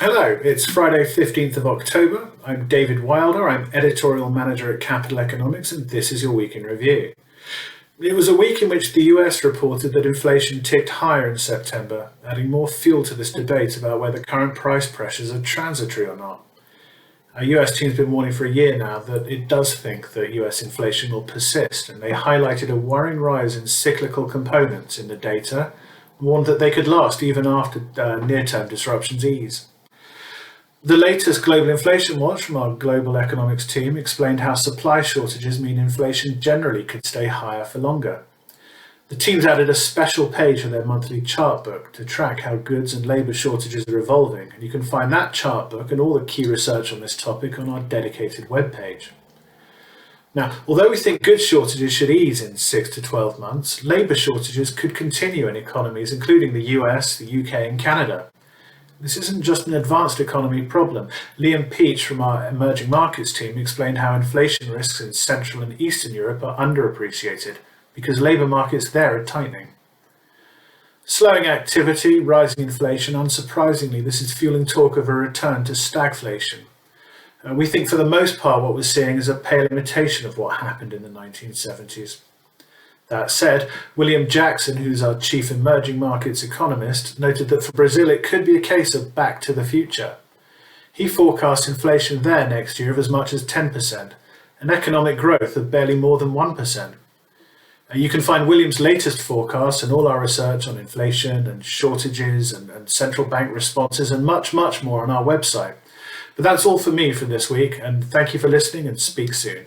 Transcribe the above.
Hello, it's Friday, 15th of October. I'm David Wilder. I'm editorial manager at Capital Economics, and this is your week in review. It was a week in which the US reported that inflation ticked higher in September, adding more fuel to this debate about whether current price pressures are transitory or not. Our US team's been warning for a year now that it does think that US inflation will persist, and they highlighted a worrying rise in cyclical components in the data, and warned that they could last even after near-term disruptions ease. The latest Global Inflation Watch from our global economics team explained how supply shortages mean inflation generally could stay higher for longer. The teams added a special page for their monthly chart book to track how goods and labour shortages are evolving, and you can find that chart book and all the key research on this topic on our dedicated webpage. Now, although we think goods shortages should ease in 6 to 12 months, labour shortages could continue in economies including the US, the UK and Canada. This isn't just an advanced economy problem. Liam Peach from our emerging markets team explained how inflation risks in Central and Eastern Europe are underappreciated because labour markets there are tightening. Slowing activity, rising inflation, unsurprisingly, this is fueling talk of a return to stagflation. We think for the most part what we're seeing is a pale imitation of what happened in the 1970s. That said, William Jackson, who's our chief emerging markets economist, noted that for Brazil it could be a case of back to the future. He forecasts inflation there next year of as much as 10%, and economic growth of barely more than 1%. You can find William's latest forecasts and all our research on inflation and shortages and central bank responses and much, much more on our website. But that's all for me for this week, and thank you for listening and speak soon.